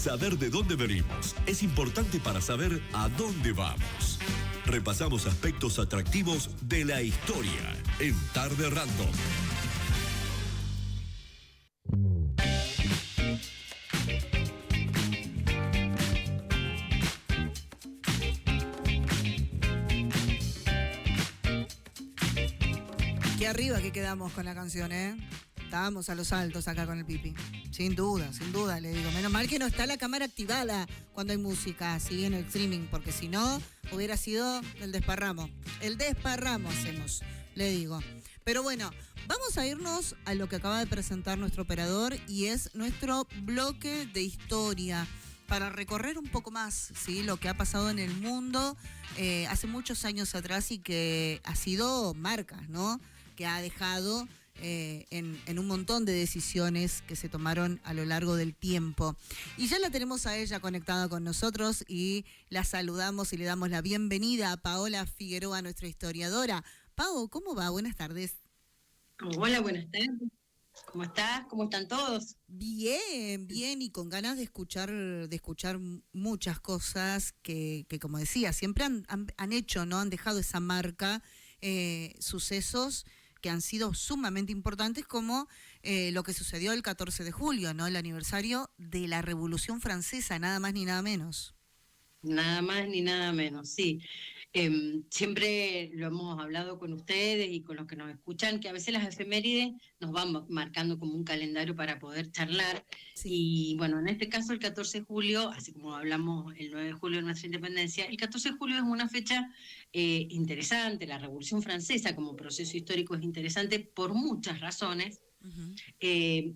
Saber de dónde venimos es importante para saber a dónde vamos. Repasamos aspectos atractivos de la historia en Tarde Random. Qué arriba que quedamos con la canción, ¿eh? Estábamos a los altos acá con el Pipi. Sin duda, le digo. Menos mal que no está la cámara activada cuando hay música así en el streaming, porque si no, hubiera sido el desparramo. El desparramo hacemos, le digo. Pero bueno, vamos a irnos a lo que acaba de presentar nuestro operador y es nuestro bloque de historia para recorrer un poco más, ¿sí? Lo que ha pasado en el mundo hace muchos años atrás y que ha sido marca, ¿no? Que ha dejado en un montón de decisiones que se tomaron a lo largo del tiempo. Y ya la tenemos a ella conectada con nosotros y la saludamos y le damos la bienvenida a Paola Figueroa, nuestra historiadora. Pao, ¿cómo va? Buenas tardes. Hola, buenas tardes. ¿Cómo estás? ¿Cómo están todos? Bien, bien, y con ganas de escuchar muchas cosas que como decía, siempre han hecho, ¿no? Han dejado esa marca, sucesos que han sido sumamente importantes, como lo que sucedió el 14 de julio, ¿no? El aniversario de la Revolución Francesa, nada más ni nada menos. Nada más ni nada menos, sí. Siempre lo hemos hablado con ustedes y con los que nos escuchan, que a veces las efemérides nos van marcando como un calendario para poder charlar. Sí. Y bueno, en este caso el 14 de julio, así como hablamos el 9 de julio de nuestra independencia, el 14 de julio es una fecha interesante. La Revolución Francesa como proceso histórico es interesante por muchas razones. Uh-huh.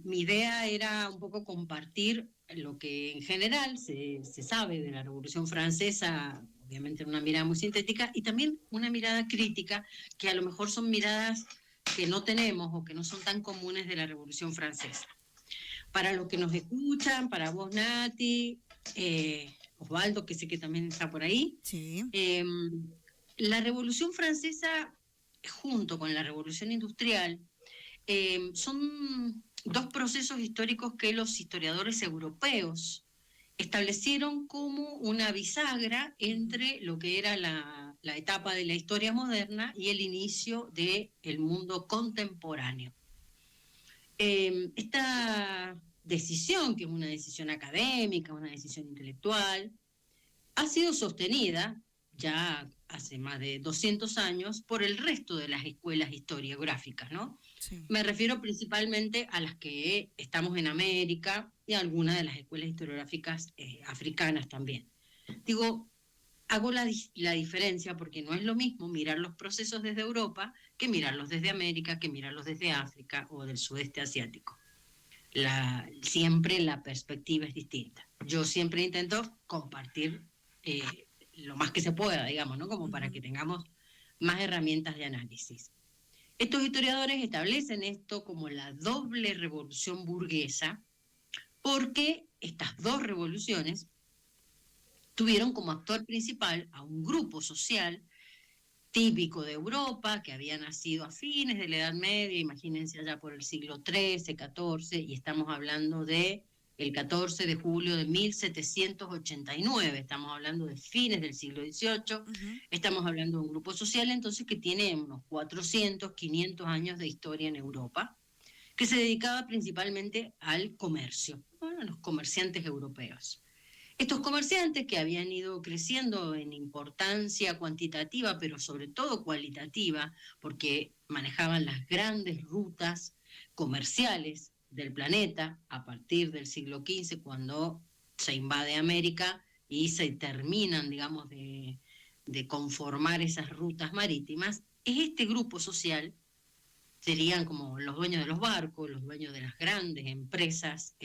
Mi idea era un poco compartir lo que en general se sabe de la Revolución Francesa, obviamente en una mirada muy sintética, y también una mirada crítica, que a lo mejor son miradas que no tenemos o que no son tan comunes de la Revolución Francesa. Para los que nos escuchan, para vos, Nati, Osvaldo, que sé que también está por ahí, sí. La Revolución Francesa, junto con la Revolución Industrial, son dos procesos históricos que los historiadores europeos establecieron como una bisagra entre lo que era la etapa de la historia moderna y el inicio del mundo contemporáneo. Esta decisión, que es una decisión académica, una decisión intelectual, ha sido sostenida ya hace más de 200 años por el resto de las escuelas historiográficas, ¿no? Sí. Me refiero principalmente a las que estamos en América y a algunas de las escuelas historiográficas africanas también. Digo, hago la diferencia porque no es lo mismo mirar los procesos desde Europa que mirarlos desde América, que mirarlos desde África o del sudeste asiático. Siempre la perspectiva es distinta. Yo siempre intento compartir lo más que se pueda, digamos, ¿no? Como para que tengamos más herramientas de análisis. Estos historiadores establecen esto como la doble revolución burguesa, porque estas dos revoluciones tuvieron como actor principal a un grupo social típico de Europa, que había nacido a fines de la Edad Media, imagínense allá por el siglo XIII, XIV, y estamos hablando de el 14 de julio de 1789, estamos hablando de fines del siglo XVIII, uh-huh. Estamos hablando de un grupo social entonces que tiene unos 400, 500 años de historia en Europa, que se dedicaba principalmente al comercio, bueno, a los comerciantes europeos. Estos comerciantes que habían ido creciendo en importancia cuantitativa, pero sobre todo cualitativa, porque manejaban las grandes rutas comerciales del planeta a partir del siglo XV, cuando se invade América y se terminan, digamos, de conformar esas rutas marítimas, es este grupo social, serían como los dueños de los barcos, los dueños de las grandes empresas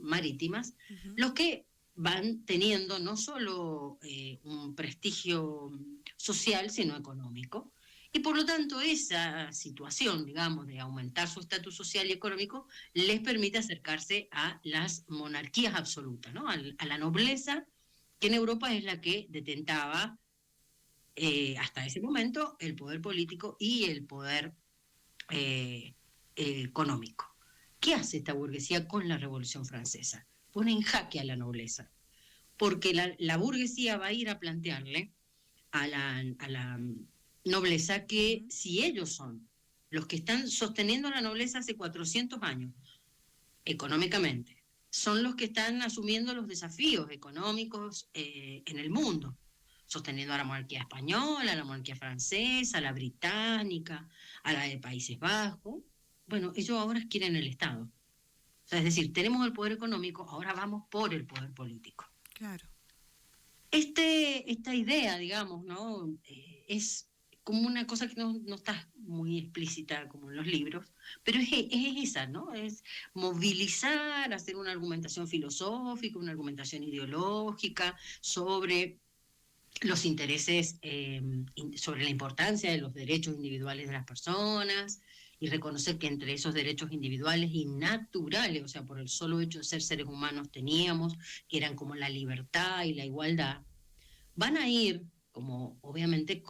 marítimas, uh-huh. Los que van teniendo no solo un prestigio social, sino económico. Y por lo tanto esa situación, digamos, de aumentar su estatus social y económico, les permite acercarse a las monarquías absolutas, ¿no? A la nobleza, que en Europa es la que detentaba hasta ese momento el poder político y el poder económico. ¿Qué hace esta burguesía con la Revolución Francesa? pone en jaque a la nobleza, porque la burguesía va a ir a plantearle a la nobleza que si ellos son los que están sosteniendo a la nobleza hace 400 años, económicamente, son los que están asumiendo los desafíos económicos en el mundo, sosteniendo a la monarquía española, a la monarquía francesa, a la británica, a la de Países Bajos. Bueno, ellos ahora quieren el Estado. O sea, es decir, tenemos el poder económico, ahora vamos por el poder político. Claro. Esta idea, digamos, ¿no? Es como una cosa que no está muy explícita como en los libros, pero es esa, ¿no? Es movilizar, hacer una argumentación filosófica, una argumentación ideológica sobre los intereses, sobre la importancia de los derechos individuales de las personas, y reconocer que entre esos derechos individuales y naturales, o sea, por el solo hecho de ser seres humanos teníamos, que eran como la libertad y la igualdad, van a ir como obviamente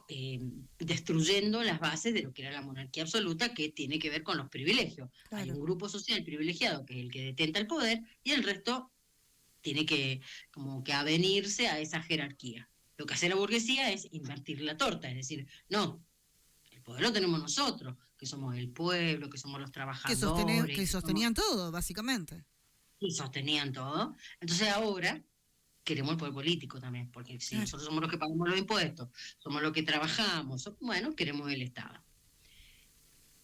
destruyendo las bases de lo que era la monarquía absoluta, que tiene que ver con los privilegios. Claro. Hay un grupo social privilegiado que es el que detenta el poder y el resto tiene que como que avenirse a esa jerarquía. Lo que hace la burguesía es invertir la torta, es decir, no, el poder lo tenemos nosotros, que somos el pueblo, que somos los trabajadores. Que sostenían todo, básicamente. Y sostenían todo. Entonces ahora queremos el poder político también, porque si nosotros somos los que pagamos los impuestos, somos los que trabajamos, bueno, queremos el Estado.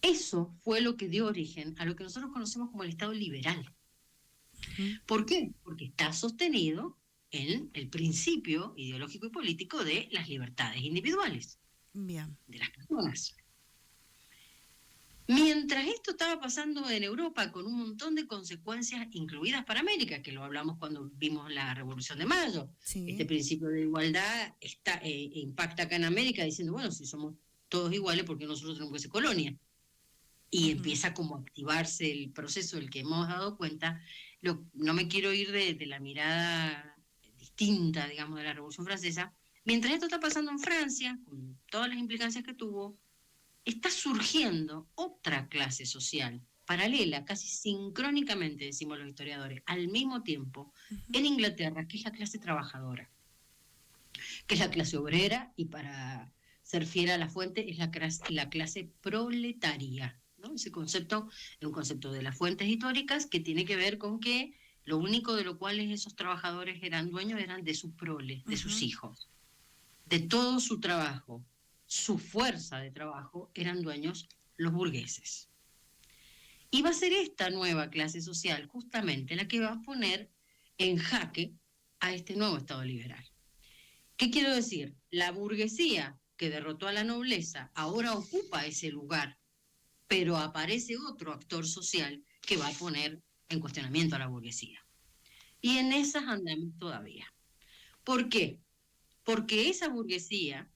Eso fue lo que dio origen a lo que nosotros conocemos como el Estado liberal. ¿Por qué? Porque está sostenido en el principio ideológico y político de las libertades individuales. Bien. De las personas. Mientras esto estaba pasando en Europa con un montón de consecuencias incluidas para América, que lo hablamos cuando vimos la Revolución de Mayo, este principio de igualdad impacta acá en América diciendo, bueno, si somos todos iguales, ¿por qué nosotros tenemos que ser colonia? Y empieza como a activarse el proceso del que hemos dado cuenta. No me quiero ir de la mirada distinta, digamos, de la Revolución Francesa. Mientras esto está pasando en Francia, con todas las implicancias que tuvo, está surgiendo otra clase social paralela, casi sincrónicamente, decimos los historiadores, al mismo tiempo, en Inglaterra, que es la clase trabajadora, que es la clase obrera, y para ser fiel a la fuente, es la clase proletaria, ¿no? Ese concepto es un concepto de las fuentes históricas que tiene que ver con que lo único de lo cual esos trabajadores eran dueños eran de sus proles, de sus hijos, de todo su trabajo. Su fuerza de trabajo eran dueños los burgueses. Y va a ser esta nueva clase social justamente la que va a poner en jaque a este nuevo Estado liberal. ¿Qué quiero decir? La burguesía que derrotó a la nobleza ahora ocupa ese lugar, pero aparece otro actor social que va a poner en cuestionamiento a la burguesía. Y en esas andamos todavía. ¿Por qué? Porque esa burguesía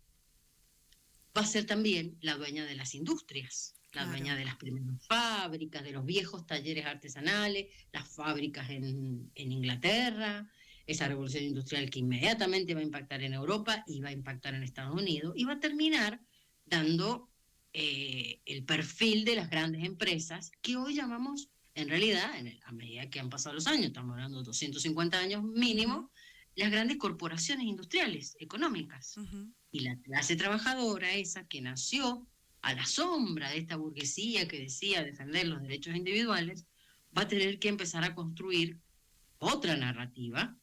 va a ser también la dueña de las industrias, la dueña de las primeras fábricas, de los viejos talleres artesanales, las fábricas en Inglaterra, esa revolución industrial que inmediatamente va a impactar en Europa y va a impactar en Estados Unidos, y va a terminar dando el perfil de las grandes empresas que hoy llamamos, en realidad, a medida que han pasado los años, estamos hablando de 250 años mínimo, las grandes corporaciones industriales, económicas. Y la clase trabajadora, esa que nació a la sombra de esta burguesía que decía defender los derechos individuales, va a tener que empezar a construir otra narrativa,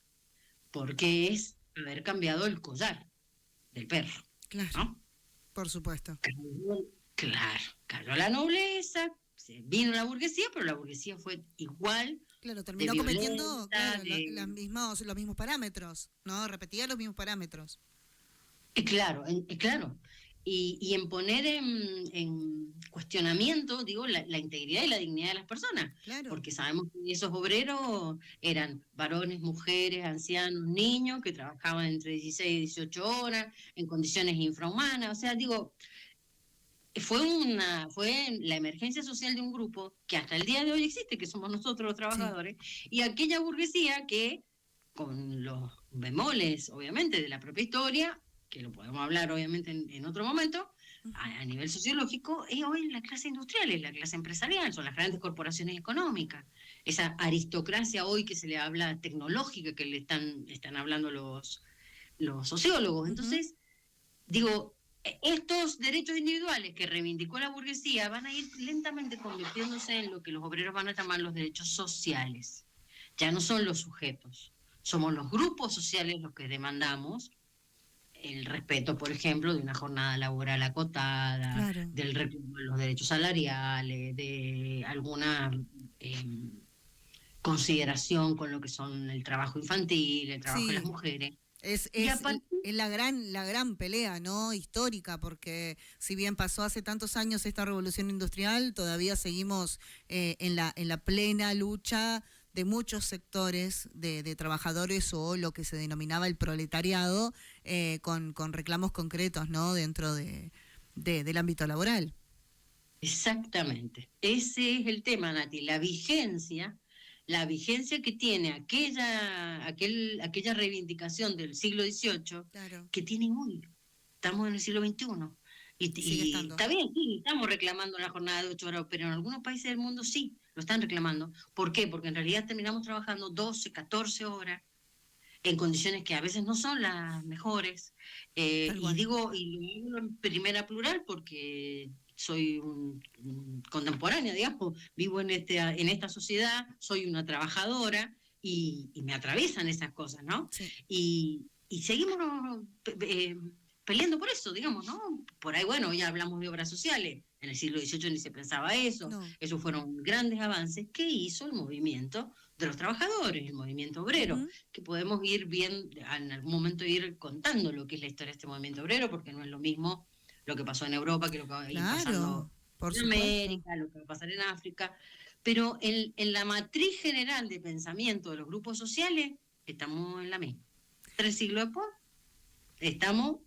porque es haber cambiado el collar del perro. Claro, ¿no? Por supuesto. Cayó la nobleza, vino la burguesía, pero la burguesía fue igual. Claro, terminó cometiendo los mismos parámetros, ¿no? Repetía los mismos parámetros. Claro. Y en poner en cuestionamiento, digo, la integridad y la dignidad de las personas. Claro. Porque sabemos que esos obreros eran varones, mujeres, ancianos, niños, que trabajaban entre 16 y 18 horas, en condiciones infrahumanas. O sea, digo, fue la emergencia social de un grupo que hasta el día de hoy existe, que somos nosotros los trabajadores, y aquella burguesía que, con los bemoles, obviamente, de la propia historia, que lo podemos hablar obviamente en otro momento, a nivel sociológico, es hoy la clase industrial, es la clase empresarial, son las grandes corporaciones económicas. Esa aristocracia hoy que se le habla tecnológica, que le están hablando los sociólogos. Entonces, digo, estos derechos individuales que reivindicó la burguesía van a ir lentamente convirtiéndose en lo que los obreros van a llamar los derechos sociales. Ya no son los sujetos, somos los grupos sociales los que demandamos el respeto, por ejemplo, de una jornada laboral acotada, Claro. del reclamo de los derechos salariales, de alguna consideración con lo que son el trabajo infantil, el trabajo de las Sí. mujeres. Es, Y es, a partir es la gran pelea, ¿no? Histórica, porque si bien pasó hace tantos años esta revolución industrial, todavía seguimos en la plena lucha de muchos sectores de trabajadores o lo que se denominaba el proletariado, con reclamos concretos, ¿no? Dentro del ámbito laboral. Exactamente. Ese es el tema, Nati, la vigencia que tiene aquella reivindicación del siglo XVIII Claro. que tiene hoy. Estamos en el siglo XXI. Sigue Y estando. está bien, sí, estamos reclamando la jornada de 8 horas, pero en algunos países del mundo sí, lo están reclamando. ¿Por qué? Porque en realidad terminamos trabajando 12, 14 horas en condiciones que a veces no son las mejores. Tal Y cual. digo, y lo digo en primera plural porque soy contemporánea, digamos, vivo en esta sociedad, soy una trabajadora y me atraviesan esas cosas, ¿no? Sí. Y seguimos peleando por eso, digamos, ¿no? Por ahí, bueno, ya hablamos de obras sociales, en el siglo XVIII ni se pensaba eso, No. esos fueron grandes avances que hizo el movimiento de los trabajadores, el movimiento obrero, Ujú. que podemos ir bien, en algún momento ir contando lo que es la historia de este movimiento obrero, porque no es lo mismo lo que pasó en Europa que lo que va a ir pasando Claro, por en supuesto. América, lo que va a pasar en África, pero en la matriz general de pensamiento de los grupos sociales estamos en la misma. 3 siglos después estamos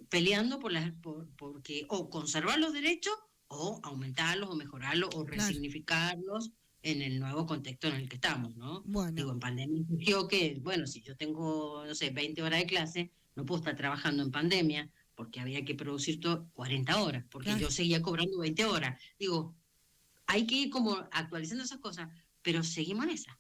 peleando porque o conservar los derechos o aumentarlos o mejorarlos o Claro. resignificarlos en el nuevo contexto en el que estamos, ¿no? Bueno. Digo, en pandemia surgió que, bueno, si yo tengo, no sé, 20 horas de clase, no puedo estar trabajando en pandemia porque había que producir 40 horas, porque Claro. yo seguía cobrando 20 horas. Digo, hay que ir como actualizando esas cosas, pero seguimos en esa,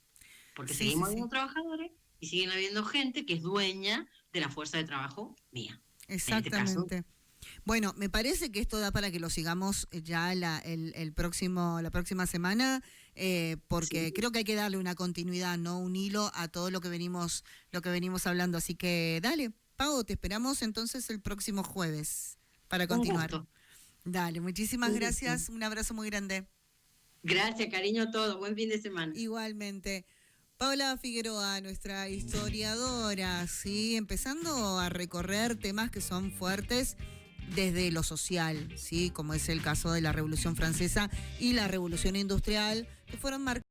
porque Sí, sí, seguimos sí. habiendo trabajadores y siguen habiendo gente que es dueña de la fuerza de trabajo mía. En este caso, Exactamente. Bueno, me parece que esto da para que lo sigamos ya la próxima semana, porque sí, creo que hay que darle una continuidad, ¿no? Un hilo a todo lo que venimos hablando. Así que dale, Pau, te esperamos entonces el próximo jueves para un continuar. gusto. Dale, muchísimas Un gracias, gusto. un abrazo muy grande. Gracias, cariño a todos. Buen fin de semana. Igualmente. Paula Figueroa, nuestra historiadora, ¿sí? Empezando a recorrer temas que son fuertes desde lo social, ¿sí? Como es el caso de la Revolución Francesa y la Revolución Industrial, que fueron marcadas